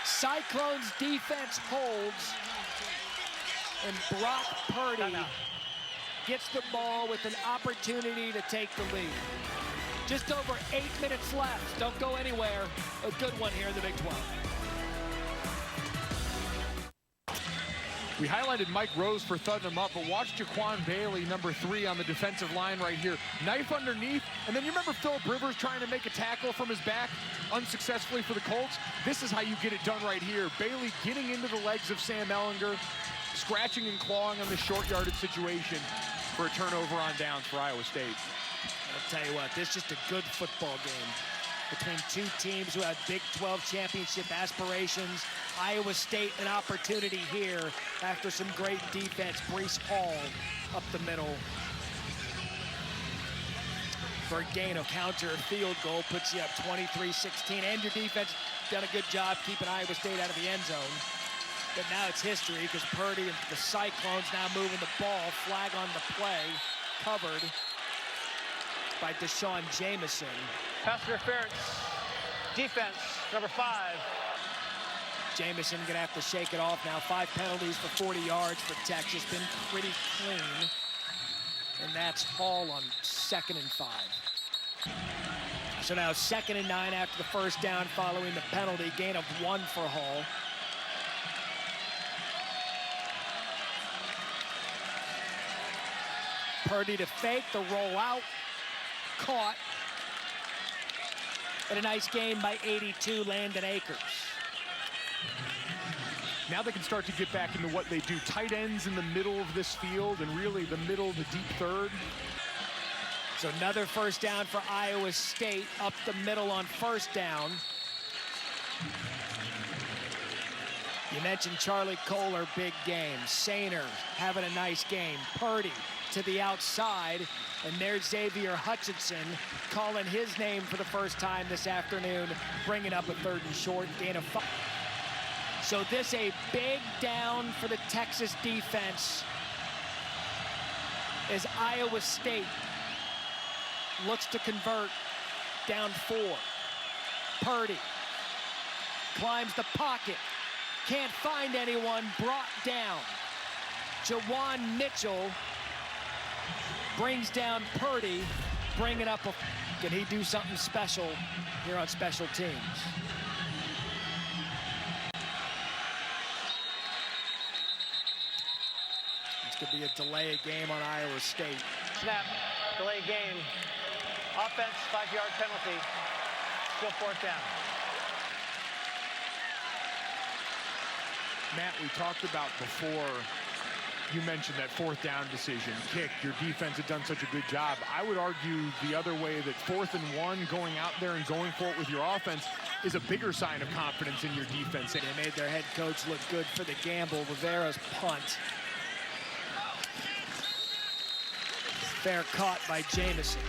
Cyclones defense holds, and Brock Purdy gets the ball with an opportunity to take the lead. Just over 8 minutes left. Don't go anywhere. A good one here in the Big 12. We highlighted Mike Rose for thudding him up, but watch Jaquan Bailey, number 3 on the defensive line right here. Knife underneath, and then you remember Philip Rivers trying to make a tackle from his back unsuccessfully for the Colts? This is how you get it done right here. Bailey getting into the legs of Sam Ehlinger, scratching and clawing on the short yardage situation for a turnover on downs for Iowa State. I'll tell you what, this is just a good football game between 2 teams who have Big 12 championship aspirations. Iowa State an opportunity here after some great defense. Breece Hall up the middle for a gain of counter field goal, puts you up 23-16, and your defense done a good job keeping Iowa State out of the end zone. But now it's history because Purdy and the Cyclones now moving the ball. Flag on the play, covered by Deshaun Jameson. Pass interference. Defense, number 5. Jameson gonna have to shake it off now. 5 penalties for 40 yards for Texas. Been pretty clean. And that's Hall on 2nd and 5. So now 2nd and 9 after the 1st down following the penalty. Gain of 1 for Hall. Purdy to fake the rollout, caught. And a nice gain by 82, Landon Akers. Now they can start to get back into what they do. Tight ends in the middle of this field and really the middle, the deep third. So another first down for Iowa State up the middle on first down. You mentioned Charlie Kohler, big game. Sainer having a nice game. Purdy to the outside, and there's Xavier Hutchinson calling his name for the first time this afternoon, bringing up a 3rd and short, gain of 5. So this a big down for the Texas defense as Iowa State looks to convert, down 4. Purdy climbs the pocket, can't find anyone, brought down. Jawan Mitchell brings down Purdy, bringing up a... Can he do something special here on special teams? This could be a delay game on Iowa State. Snap, delay game. Offense, 5-yard penalty. Still 4th down. Matt, we talked about before, you mentioned that 4th down decision, kick, your defense had done such a good job. I would argue the other way, that 4th and 1, going out there and going for it with your offense is a bigger sign of confidence in your defense. They made their head coach look good for the gamble. Rivera's punt. Fair caught by Jamison.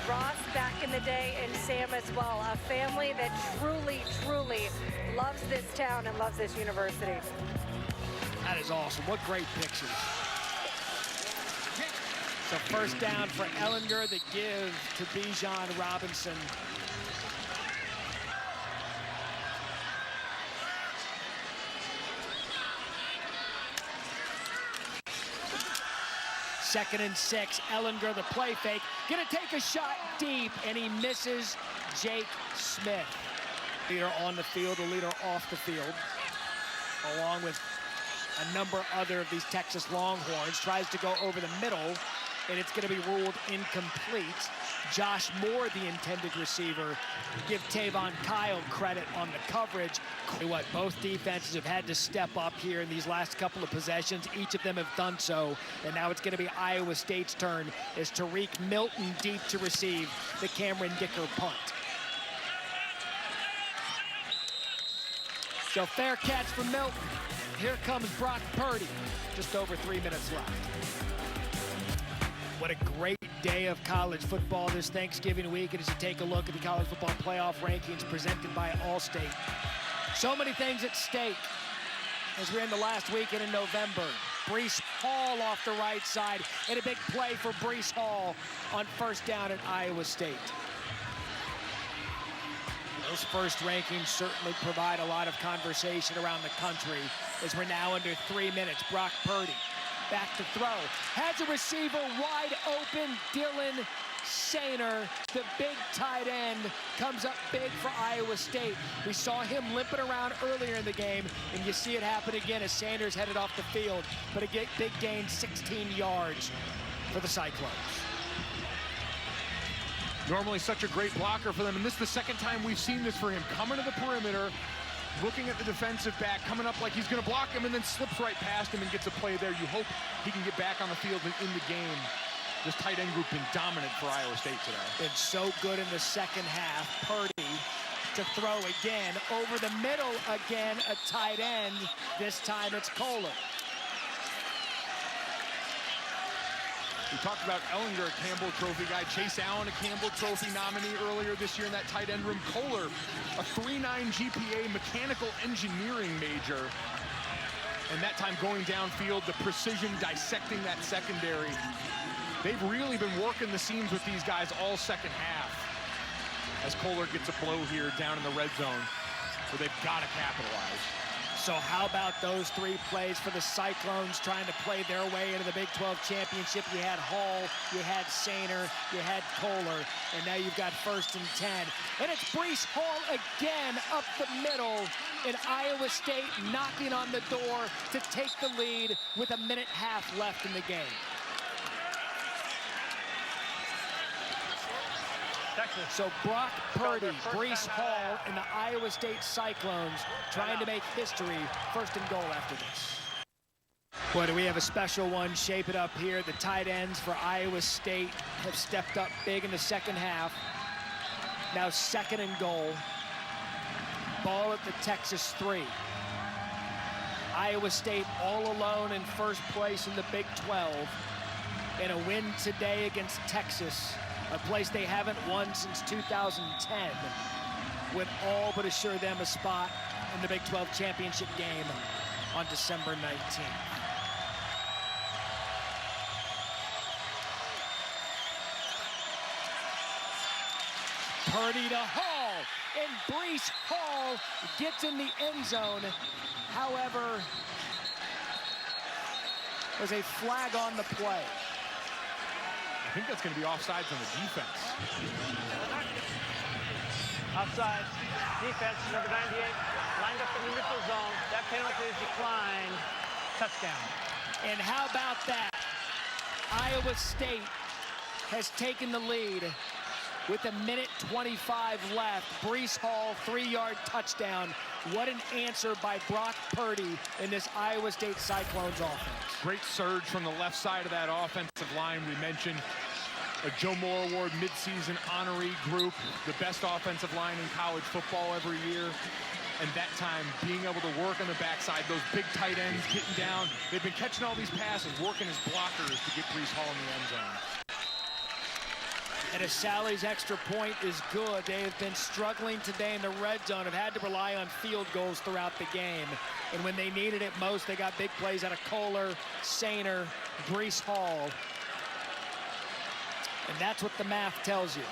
Ross back in the day, and Sam as well. A family that truly, truly loves this town and loves this university. That is awesome. What great pictures. So first down for Ellinger, the give to Bijan Robinson. Second and 6, Ellinger, the play fake, gonna take a shot deep, and he misses Jake Smith. Leader on the field, a leader off the field, along with a number other of these Texas Longhorns. Tries to go over the middle, and it's gonna be ruled incomplete. Josh Moore, the intended receiver. Give Tavon Kyle credit on the coverage. What, both defenses have had to step up here in these last couple of possessions. Each of them have done so, and now it's going to be Iowa State's turn as Tariq Milton deep to receive the Cameron Dicker punt. So fair catch for Milton. Here comes Brock Purdy. Just over 3 minutes left. What a great day of college football this Thanksgiving week. And as you take a look at the college football playoff rankings presented by Allstate, so many things at stake as we're in the last weekend in November. Breece Hall off the right side, and a big play for Breece Hall on first down at Iowa State. Those first rankings certainly provide a lot of conversation around the country as we're now under 3 minutes. Brock Purdy back to throw. Has a receiver wide open, Dylan Sainer, the big tight end, comes up big for Iowa State. We saw him limping around earlier in the game, and you see it happen again as Sanders headed off the field. But a big gain, 16 yards for the Cyclones. Normally such a great blocker for them, and this is the second time we've seen this for him. Coming to the perimeter, looking at the defensive back, coming up like he's going to block him, and then slips right past him and gets a play there. You hope he can get back on the field and in the game. This tight end group been dominant for Iowa State today. Been so good in the second half. Purdy to throw again. Over the middle again, a tight end. This time it's Kohler. We talked about Ellinger, a Campbell Trophy guy. Chase Allen, a Campbell Trophy nominee earlier this year in that tight end room. Kohler, a 3.9 GPA mechanical engineering major. And that time going downfield, the precision dissecting that secondary. They've really been working the seams with these guys all second half. As Kohler gets a blow here down in the red zone, so they've got to capitalize. So how about those 3 plays for the Cyclones trying to play their way into the Big 12 championship? You had Hall, you had Sainer, you had Kohler, and now you've got 1st and 10. And it's Breece Hall again up the middle, and Iowa State knocking on the door to take the lead with 1.5 minutes left in the game. Texas. So Brock Purdy, their first Breece time out Hall, of and the Iowa State Cyclones trying to make history. First and goal after this. Boy, do we have a special one. Shape it up here. The tight ends for Iowa State have stepped up big in the second half. Now second and goal. Ball at the Texas 3. Iowa State all alone in first place in the Big 12. And a win today against Texas, a place they haven't won since 2010, would all but assure them a spot in the Big 12 championship game on December 19th. Purdy to Hall, and Breece Hall gets in the end zone. However, there's a flag on the play. I think that's going to be offsides on the defense. Offside. Defense, number 98, lined up in the neutral zone. That penalty is declined. Touchdown. And how about that? Iowa State has taken the lead with 1:25 left. Breece Hall, 3-yard touchdown. What an answer by Brock Purdy in this Iowa State Cyclones offense. Great surge from the left side of that offensive line. We mentioned a Joe Moore Award midseason honoree group, the best offensive line in college football every year. And that time, being able to work on the backside, those big tight ends getting down. They've been catching all these passes, working as blockers to get Breece Hall in the end zone. And Sally's extra point is good. They have been struggling today in the red zone, have had to rely on field goals throughout the game. And when they needed it most, they got big plays out of Kohler, Sainer, Breece Hall. And that's what the math tells you.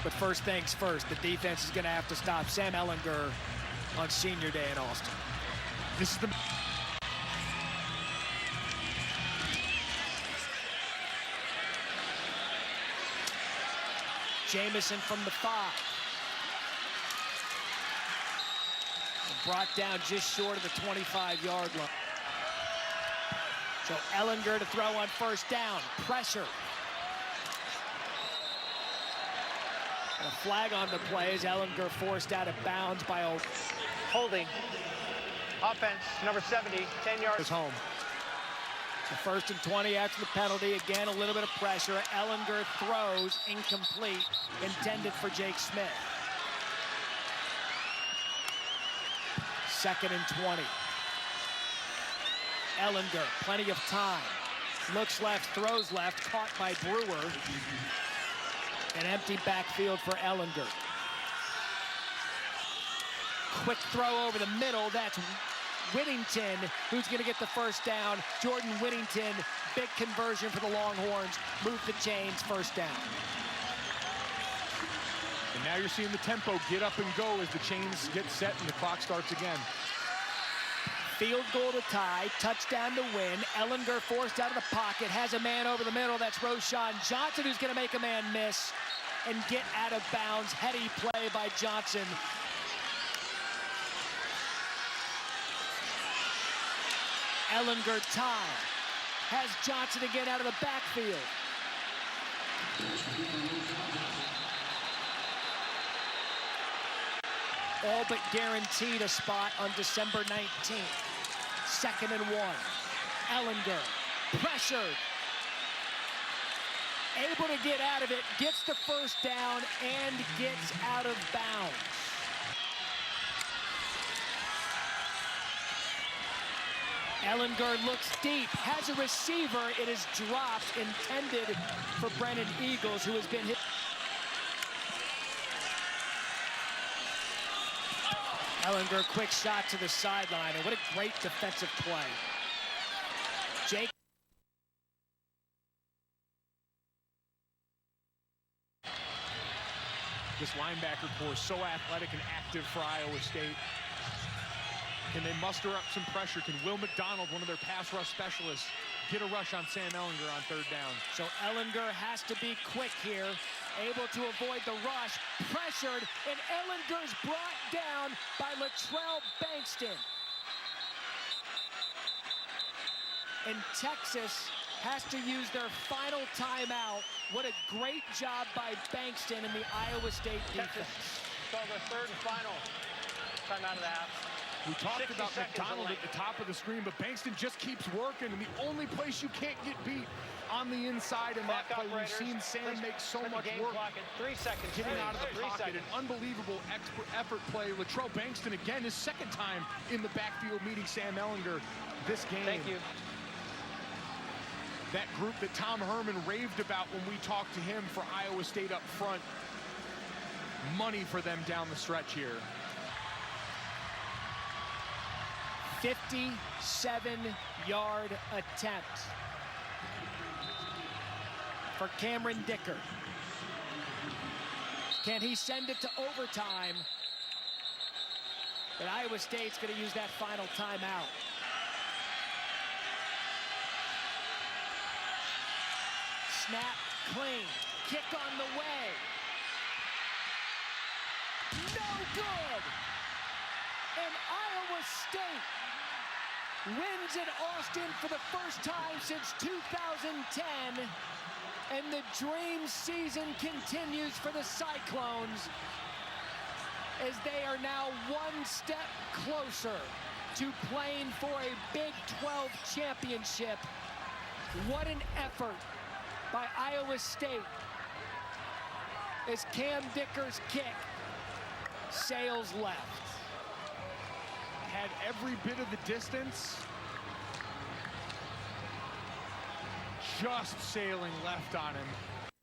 But first things first, the defense is going to have to stop Sam Ehlinger on senior day in Austin. This is the... Jamison from the 5. And brought down just short of the 25-yard line. So Ehlinger to throw on first down. Pressure. And a flag on the play as Ehlinger forced out of bounds by a Holding. Offense, number 70, 10 yards. Is home. So first and 20 after the penalty. Again, a little bit of pressure. Ehlinger throws incomplete, intended for Jake Smith. Second and 20. Ehlinger, plenty of time. Looks left, throws left, caught by Brewer. An empty backfield for Ehlinger. Quick throw over the middle. That's Whittington, who's going to get the first down. Jordan Whittington, big conversion for the Longhorns. Move the chains, first down. And now you're seeing the tempo get up and go as the chains get set and the clock starts again. Field goal to tie, touchdown to win. Ehlinger forced out of the pocket, has a man over the middle. That's Roshan Johnson, who's going to make a man miss and get out of bounds. Heady play by Johnson. Ehlinger time. Has Johnson again out of the backfield. All but guaranteed a spot on December 19th. Second and 1. Ehlinger, pressured. Able to get out of it, gets the first down, and gets out of bounds. Ehlinger looks deep, has a receiver. It is dropped, intended for Brennan Eagles, who has been hit. Ehlinger, quick shot to the sideline, and what a great defensive play. Jake. This linebacker core is so athletic and active for Iowa State. Can they muster up some pressure? Can Will McDonald, one of their pass rush specialists, get a rush on Sam Ehlinger on third down? So Ehlinger has to be quick here, able to avoid the rush, pressured, and Ehlinger's brought down by Latrell Bankston. And Texas has to use their final timeout. What a great job by Bankston and the Iowa State defense. Called their third and final timeout of the half. We talked 60 about seconds McDonald at remaining. the top of the screen, but Bankston just keeps working, and the only place you can't get beat on the inside in that Clock play. We've operators, seen Sam make so put the much game work clock at 3 seconds. getting out of the 3 pocket. seconds. An unbelievable effort play. Latrell Bankston, again, his second time in the backfield meeting Sam Ehlinger this game. Thank you. That group that Tom Herman raved about when we talked to him for Iowa State up front. Money for them down the stretch here. 57-yard attempt for Cameron Dicker. Can he send it to overtime? But Iowa State's going to use that final timeout. Snap, clean, kick on the way. No good! And Iowa State wins in Austin for the first time since 2010. And the dream season continues for the Cyclones as they are now one step closer to playing for a Big 12 championship. What an effort by Iowa State as Cam Dicker's kick sails left. Had every bit of the distance. Just sailing left on him.